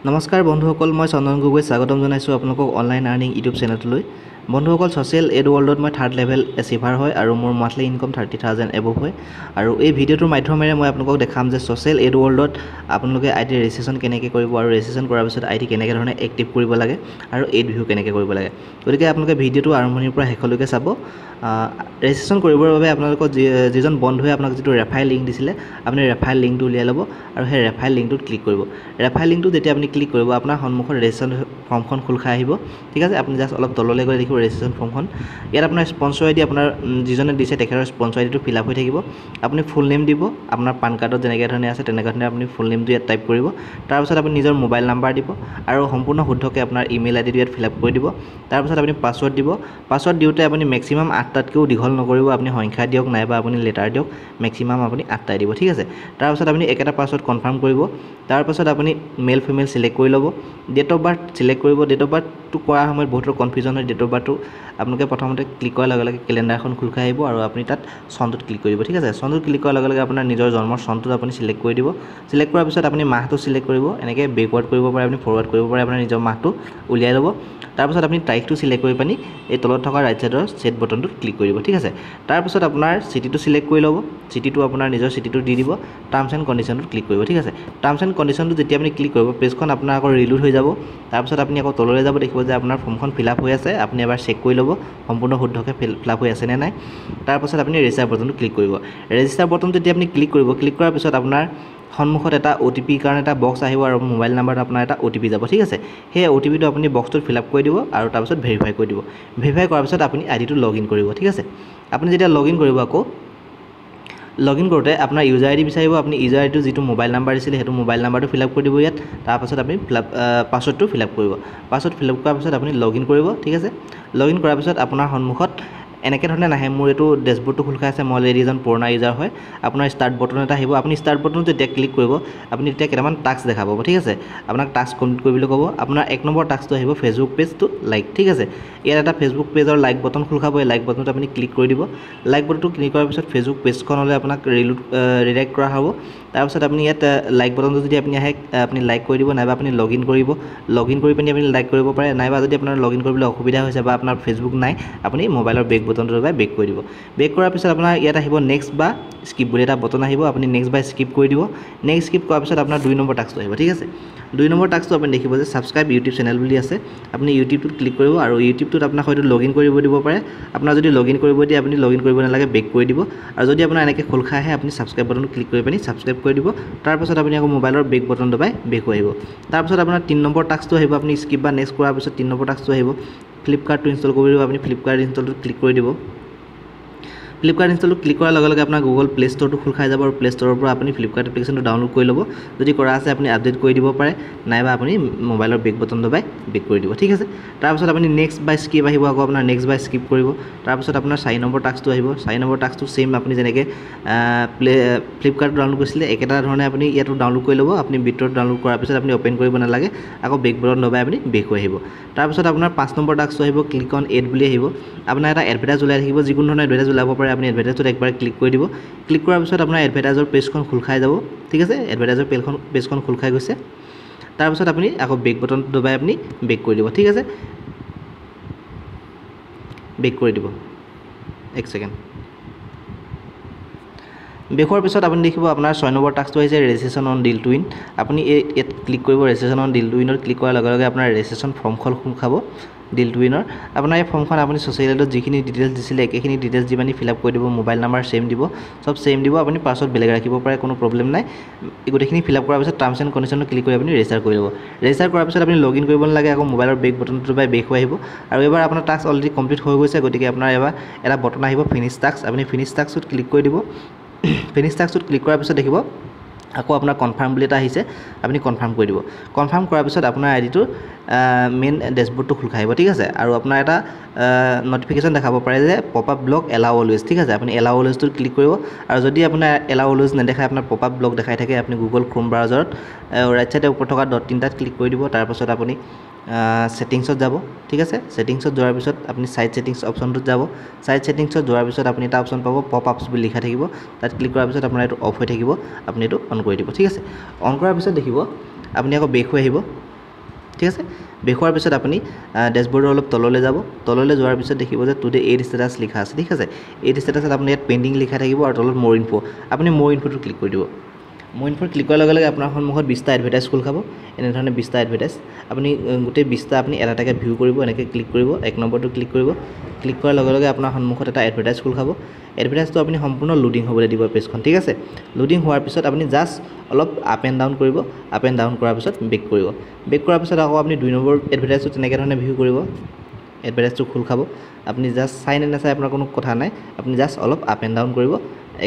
নমস্কাৰ বন্ধুসকল মই চন্দন গগৈ স্বাগতম জনাইছোঁ আপোনালোকক অনলাইন আৰ্নিং ইউটিউব চেনেলটোলৈ বন্ধুসকল ছ'চিয়েল এড ৱৰ্ল্ডত মই থাৰ্ড লেভেল এচিভাৰ হয় আৰু মোৰ মান্থলি ইনকম 30,000 এবভ হয় আৰু এই ভিডিঅ'টোৰ মাধ্যমেৰে মই আপোনালোকক দেখাম যে ছ'চিয়েল এড ৱৰ্ল্ডত আপোনালোকে আইডি ৰেজিষ্ট্ৰেশ্যন কেনেকৈ কৰিব আৰু ৰেজিষ্ট্ৰেশ্যন কৰাৰ পিছত আইডি কেনেকৈ ধৰণে এক্টিভ কৰিব লাগে আৰু এড ভিউ কেনেকৈ কৰিব লাগে গতিকে আপোনালোকে ভিডিঅ'টো আৰম্ভণিৰ পৰা শেষলৈকে চাব ৰেজিষ্ট্ৰেশ্যন কৰিবৰ বাবে আপোনালোকক যিজন বন্ধুৱে আপোনাক যিটো ৰেফাৰেল লিংক দিছিলে আপুনি ৰেফাৰেল লিংকটো উলিয়াই ল'ব আৰু সেই ৰেফাৰেল লিংকটোত ক্লিক কৰিব ৰেফাৰেল লিংকটো যেতিয়া আপুনি ক্লিক কৰিব আপোনাৰ সন্মুখত ৰেজিষ্ট্ৰেশ্যন ফৰ্মখন খোল খাই আহিব ঠিক আছে আপুনি জাষ্ট অলপ তললৈ গৈ দেখিব ৰেজিষ্ট্ৰেশ্যন ফৰ্মখন ইয়াত আপোনাৰ স্পন্সৰ আইডি আপোনাৰ যিজনে দিছে তেখেতৰ স্পন্সৰ আইডিটো ফিল আপ হৈ থাকিব আপুনি ফুল নেম দিব আপোনাৰ পান কাৰ্ডত যেনেকৈ ধৰণে আছে তেনেকুৱা ধৰণে আপুনি ফুল নেমটো ইয়াত টাইপ কৰিব তাৰপিছত আপুনি নিজৰ মোবাইল নাম্বাৰ দিব আৰু সম্পূৰ্ণ শুদ্ধকৈ আপোনাৰ ইমেইল আইডিটো ইয়াত ফিল আপ কৰি দিব তাৰপিছত আপুনি পাছৱৰ্ড দিব পাছৱৰ্ড দিওঁতে আপুনি মেক্সিমাম 8টাতকৈও দীঘল নকৰিব আপুনি সংখ্যা দিয়ক নাইবা আপুনি লেটাৰ দিয়ক মেক্সিমাম আপুনি 8টাই দিব ঠিক আছে তাৰপিছত আপুনি একেটা পাছৱৰ্ড কনফাৰ্ম কৰিব তাৰপিছত আপুনি মেল ফিমেল সিলেক্ট কৰি ল'ব ডেট অফ বাৰ্থ সিলেক্ট কৰিব ডেট অফ বাৰ্থটো কৰাৰ সময়ত বহুতৰ কনফিউজন হয় ডেট অফ বাৰ্থটো আপোনালোকে প্ৰথমতে ক্লিক কৰাৰ লগে লগে কেলেণ্ডাৰখন খোল খাই আহিব আৰু আপুনি তাত চনটোত ক্লিক কৰিব ঠিক আছে চনটোত ক্লিক কৰাৰ লগে লগে আপোনাৰ নিজৰ জন্মৰ চনটোত আপুনি সিলেক্ট কৰি দিব সিলেক্ট কৰাৰ পিছত আপুনি মাহটো সিলেক্ট কৰিব এনেকৈ বেকৱাৰ্ড কৰিব পাৰে আপুনি ফৰৱাৰ্ড কৰিব পাৰে আপোনাৰ নিজৰ মাহটো উলিয়াই ল'ব তাৰপিছত আপুনি তাৰিখটো সিলেক্ট কৰি পানি এই তলত থকা ৰাইট সাইডৰ সেট বটনটোত ক্লিক কৰিব ঠিক আছে তাৰপিছত আপোনাৰ চিটিটো সিলেক্ট কৰি ল'ব চিটিটো আপোনাৰ নিজৰ চিটিটো দি দিব টাৰ্মছ এণ্ড কণ্ডিশ্যনটোত ক্লিক কৰিব ঠিক আছে টাৰ্মছ এণ্ড কণ্ডিশ্যনটো যেতিয়া আপুনি ক্লিক কৰিব পেজখন আপোনাৰ আকৌ ৰিলোড হৈ যাব তাৰপিছত আপুনি আকৌ তললৈ যাব দেখিব যে আপোনাৰ ফৰ্মখন ফিল আপ হৈ আছে আপুনি এবাৰ চেক কৰি ল'ব সম্পূৰ্ণ শুদ্ধকৈ ফিল আপ হৈ আছে নে নাই তাৰপিছত আপুনি ৰেজিষ্টাৰ বটনটো ক্লিক কৰিব ৰেজিষ্টাৰ বটন যেতিয়া আপুনি ক্লিক কৰিব ক্লিক কৰাৰ পিছত আপোনাৰ সন্মুখত এটা OTP কাৰণে এটা বক্স আহিব আৰু মোবাইল নাম্বাৰত আপোনাৰ এটা OTP যাব ঠিক আছে সেই OTPটো আপুনি বক্সটোত ফিল আপ কৰি দিব আৰু তাৰপিছত ভেৰিফাই কৰি দিব ভেৰিফাই কৰাৰ পিছত আপুনি আইডিটো লগইন কৰিব ঠিক আছে আপুনি যেতিয়া লগইন কৰিব আকৌ লগইন কৰোঁতে আপোনাৰ ইউজাৰ আইডি বিচাৰিব আপুনি ইউজাৰ আইডিটো যিটো মোবাইল নাম্বাৰ দিছিলে সেইটো মোবাইল নাম্বাৰটো ফিল আপ কৰি দিব ইয়াত তাৰপাছত আপুনি পাছৱৰ্ডটো ফিল আপ কৰিব পাছৱৰ্ড ফিল আপ কৰাৰ পিছত আপুনি লগইন কৰিব ঠিক আছে লগইন কৰাৰ পিছত আপোনাৰ সন্মুখত এনেকৈ ধৰণে নাহে মোৰ এইটো ডেছবৰ্ডটো খোল খাই আছে মই অলৰেডি এজন পুৰণা ইউজাৰ হয় আপোনাৰ ষ্টাৰ্ট বটন এটা আহিব আপুনি ষ্টাৰ্ট বটন যেতিয়া ক্লিক কৰিব আপুনি তেতিয়া কেইটামান টাস্ক দেখা পাব ঠিক আছে আপোনাক টাস্ক কমপ্লিট কৰিবলৈ ক'ব আপোনাৰ 1 নম্বৰ টাস্কটো আহিব ফেচবুক পেজটো লাইক ঠিক আছে ইয়াত এটা ফেচবুক পেজৰ লাইক বটন খোল খাব এই লাইক বটনটো আপুনি ক্লিক কৰি দিব লাইক বটনটো ক্লিক কৰাৰ পিছত ফেচবুক পেজখনলৈ আপোনাক ৰিডাইৰেক্ট কৰা হ'ব তাৰপিছত আপুনি ইয়াত লাইক বটনটো যদি আপুনি আহে আপুনি লাইক কৰি দিব নাইবা আপুনি লগইন কৰিব লগইন কৰি পিনি আপুনি লাইক কৰিব পাৰে নাইবা যদি আপোনাৰ লগইন কৰিবলৈ অসুবিধা হৈছে বা আপোনাৰ ফেচবুক নাই আপুনি মোবাইলৰ বেক বটনটো দবাই বেক কৰি দিব বেক কৰাৰ পিছত আপোনাৰ ইয়াত আহিব নেক্সট বা স্কিপ বুলি এটা বটন আহিব আপুনি নেক্সট বা স্কিপ কৰি দিব নেক্সট স্কিপ কৰাৰ পিছত আপোনাৰ 2 নম্বৰ টাস্কটো আহিব ঠিক আছে 2 নম্বৰ টাস্কটো আপুনি দেখিব যে ছাবস্ক্ৰাইব ইউটিউব চেনেল বুলি আছে আপুনি ইউটিউবটোত ক্লিক কৰিব আৰু ইউটিউবটোত আপোনাক হয়তো লগইন কৰিব দিব পাৰে আপোনাৰ যদি লগইন কৰিব দিয়ে আপুনি লগইন কৰিব নালাগে বেক কৰি দিব আৰু যদি আপোনাৰ এনেকৈ খোল খাই আহে আপুনি ছাবস্ক্ৰাইব বটনটো ক্লিক কৰি পিনি ছাবস্ক্ৰাইব কৰি দিব তাৰপিছত আপুনি আকৌ মোবাইলৰ বেক বটন দবাই বেক হৈ আহিব তাৰপিছত আপোনাৰ 3 নম্বৰ টাস্কটো আহিব আপুনি স্কিপ বা নেক্সট কৰাৰ পিছত 3 নম্বৰ টাস্কটো আহিব ফ্লিপকাৰ্টটো ইনষ্টল কৰিব আপুনি ফ্লিপকাৰ্ট ইনষ্টলটো ক্লিক কৰি দিব ফ্লিপকাৰ্ট ইনষ্টলটো ক্লিক কৰাৰ লগে লগে আপোনাৰ গুগল প্লে ষ্ট'ৰটো খোল খাই যাব আৰু প্লে ষ্ট'ৰৰ পৰা আপুনি ফ্লিপকাৰ্ট এপ্লিকেশ্যনটো ডাউনলোড কৰি ল'ব যদি কৰা আছে আপুনি আপডেট কৰি দিব পাৰে নাইবা আপুনি মোবাইলৰ বেক বটন দবাই বেক কৰি দিব ঠিক আছে তাৰপিছত আপুনি নেক্সট বাই স্কিপ আহিব আকৌ আপোনাৰ নেক্সট বাই স্কিপ কৰিব তাৰপিছত আপোনাৰ 4 নম্বৰ টাস্কটো আহিব 4 নম্বৰ টাস্কটো সেম আপুনি যেনেকৈ ফ্লিপকাৰ্ট ডাউনলোড কৰিছিলে একেটা ধৰণে আপুনি ইয়াতো ডাউনলোড কৰি ল'ব আপুনি বিটৰত ডাউনলোড কৰাৰ পিছত আপুনি অ'পেন কৰিব নালাগে আকৌ বেক বটন দবাই আপুনি বেক হৈ আহিব তাৰপিছত আপোনাৰ 5 নম্বৰ টাস্কটো আহিব ক্লিক অন এড বুলি আহিব আপোনাৰ এটা এডভাৰটাইজ ওলাই থাকিব যিকোনো ধৰণৰ এডভাৰটাইজ ওলাব পাৰে আপুনি এডভাৰটাইজটোত একবাৰ ক্লিক কৰি দিব ক্লিক কৰাৰ পিছত আপোনাৰ এডভাৰটাইজৰ পেজখন খোল খাই যাব ঠিক আছে এডভাৰটাইজৰ পেজখন খোল খাই গৈছে তাৰপিছত আপুনি আকৌ বেক বটনটো দবাই আপুনি বেক কৰি দিব ঠিক আছে বেক কৰি দিব 1 ছেকেণ্ড বেক হোৱাৰ পিছত আপুনি দেখিব আপোনাৰ 6 নম্বৰ টাস্কটো আহিছে registration on deal to win আপুনি ইয়াত ক্লিক কৰিব ৰেজিষ্ট্ৰেশ্যন অন ডিল টু উইনত ক্লিক কৰাৰ লগে লগে আপোনাৰ ৰেজিষ্ট্ৰেশ্যন ফৰ্মখন খোল খাব ডিল টু উইনৰ আপোনাৰ এই ফৰ্মখন আপুনি ছ'চিয়েল এডত যিখিনি ডিটেইলছ দিছিলে একেখিনি ডিটেইলছ দি মানে ফিল আপ কৰি দিব মোবাইল নাম্বাৰ সেম দিব সব সেম দিব আপুনি পাছৱৰ্ড বেলেগ ৰাখিব পাৰে কোনো প্ৰব্লেম নাই গোটেইখিনি ফিল আপ কৰাৰ পিছত টাৰ্মছ এণ্ড কণ্ডিশ্যনটো ক্লিক কৰি আপুনি ৰেজিষ্টাৰ কৰি ল'ব ৰেজিষ্টাৰ কৰাৰ পিছত আপুনি লগইন কৰিব নালাগে আকৌ মোবাইলৰ বেক বটনটো দবাই বেক হৈ আহিব আৰু এবাৰ আপোনাৰ টাস্ক অলৰেডি কমপ্লিট হৈ গৈছে গতিকে আপোনাৰ এবাৰ এটা বটন আহিব ফিনিছ টাস্ক আপুনি ফিনিছ টাস্কটোত ক্লিক কৰি দিব ফিনিছ টাস্কটোত ক্লিক কৰাৰ পিছত দেখিব আকৌ আপোনাৰ কনফাৰ্ম বুলি এটা আহিছে আপুনি কনফাৰ্ম কৰি দিব কনফাৰ্ম কৰাৰ পিছত আপোনাৰ আইডিটো মেইন ডেছবৰ্ডটো খোল খাই আহিব ঠিক আছে আৰু আপোনাৰ এটা নটিফিকেশ্যন দেখাব পাৰে যে pop up block allow always ঠিক আছে আপুনি এলাউ অলৱেজটোত ক্লিক কৰিব আৰু যদি আপোনাৰ এলাউ অলৱেজ নেদেখায় আপোনাৰ পপ আপ ব্লক দেখাই থাকে আপুনি গুগল ক্ৰোম ব্ৰাউজাৰত ৰাইট চাইডে ওপৰত থকা ডট 3টাত ক্লিক কৰি দিব তাৰপাছত আপুনি সেটিংছত যাব ঠিক আছে সেটিংছত যোৱাৰ পিছত আপুনি সাইড সেটিংছ অপশ্যনটোত যাব সাইড সেটিংছত যোৱাৰ পিছত আপুনি এটা অপশ্যন পাব পপ আপছ বুলি লিখা থাকিব তাত ক্লিক কৰাৰ পিছত আপোনাৰ এইটো অফ হৈ থাকিব আপুনি এইটো অন কৰি দিব ঠিক আছে অন কৰাৰ পিছত দেখিব আপুনি আকৌ বেক হৈ আহিব ঠিক আছে বেক হোৱাৰ পিছত আপুনি ডেশবৰ্ডৰ অলপ তললৈ যাব তললৈ যোৱাৰ পিছত দেখিব যে টুডে এইড ষ্টেটাছ লিখা আছে ঠিক আছে এইড ষ্টেটাছত আপুনি ইয়াত পেণ্ডিং লিখা থাকিব আৰু তলত মোৰ ইনফো আপুনি মোৰ ইনফোটো ক্লিক কৰি দিব মোৰ ইনফোত ক্লিক কৰাৰ লগে লগে আপোনাৰ সন্মুখত 20টা এডভাৰটাইজ খোল খাব এনেধৰণে 20টা এডভাৰটাইজ আপুনি গোটেই 20টা আপুনি এটা এটাকৈ ভিউ কৰিব এনেকৈ ক্লিক কৰিব এক নম্বৰটো ক্লিক কৰিব ক্লিক কৰাৰ লগে লগে আপোনাৰ সন্মুখত এটা এডভাৰটাইজ খোল খাব এডভাৰটাইজটো আপুনি সম্পূৰ্ণ লোডিং হ'বলৈ দিব পেজখন ঠিক আছে লোডিং হোৱাৰ পিছত আপুনি জাষ্ট অলপ আপ এণ্ড ডাউন কৰিব আপ এণ্ড ডাউন কৰাৰ পিছত বেক কৰিব বেক কৰাৰ পিছত আকৌ আপুনি 2 নম্বৰ এডভাৰটাইজটো তেনেকৈ ধৰণে ভিউ কৰিব এডভাৰটাইজটো খোল খাব আপুনি জাষ্ট চাই নে নাচাই আপোনাৰ কোনো কথা নাই আপুনি জাষ্ট অলপ আপ এণ্ড ডাউন কৰিব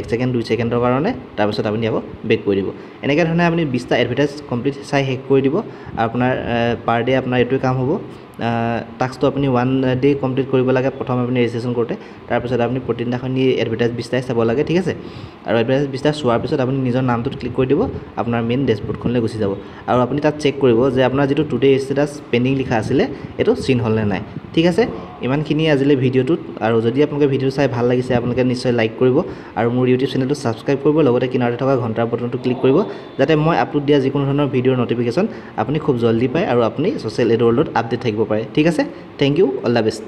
1 ছেকেণ্ড 2 ছেকেণ্ডৰ কাৰণে তাৰপিছত আপুনি আকৌ বেক কৰি দিব এনেকৈ ধৰণে আপুনি 20টা এডভাৰটাইজ কমপ্লিট চাই শেষ কৰি দিব আৰু আপোনাৰ পাৰ ডে আপোনাৰ এইটোৱে কাম হ'ব টাস্কটো আপুনি 1 ডে কমপ্লিট কৰিব লাগে প্ৰথম আপুনি ৰেজিষ্ট্ৰেশ্যন কৰোঁতে তাৰপিছত আপুনি প্ৰতিদিনাখনি এডভাৰটাইজ 20টাই চাব লাগে ঠিক আছে আৰু এডভাৰটাইজ 20টা চোৱাৰ পিছত আপুনি নিজৰ নামটোত ক্লিক কৰি দিব আপোনাৰ মেইন ডেশবৰ্ডখনলৈ গুচি যাব আৰু আপুনি তাত চেক কৰিব যে আপোনাৰ যিটো টুডে ষ্টেটাছ পেণ্ডিং লিখা আছিলে এইটো চিন হ'ল নে নাই ঠিক আছে ইমানখিনি আজিলৈ ভিডিঅ'টোত আৰু যদি আপোনালোকে ভিডিঅ' চাই ভাল লাগিছে আপোনালোকে নিশ্চয় লাইক কৰিব আৰু মোৰ ইউটিউব চেনেলটো ছাবস্ক্ৰাইব কৰিব লগতে কিনাৰতে থকা ঘণ্টাৰ বটনটো ক্লিক কৰিব যাতে মই আপলোড দিয়া যিকোনো ধৰণৰ ভিডিঅ'ৰ নটিফিকেশ্যন আপুনি খুব জলদি পায় আৰু আপুনি ছ'চিয়েল এড ৱৰ্ল্ডত আপডেট থাকিব পাৰে ঠিক আছে thank you all the best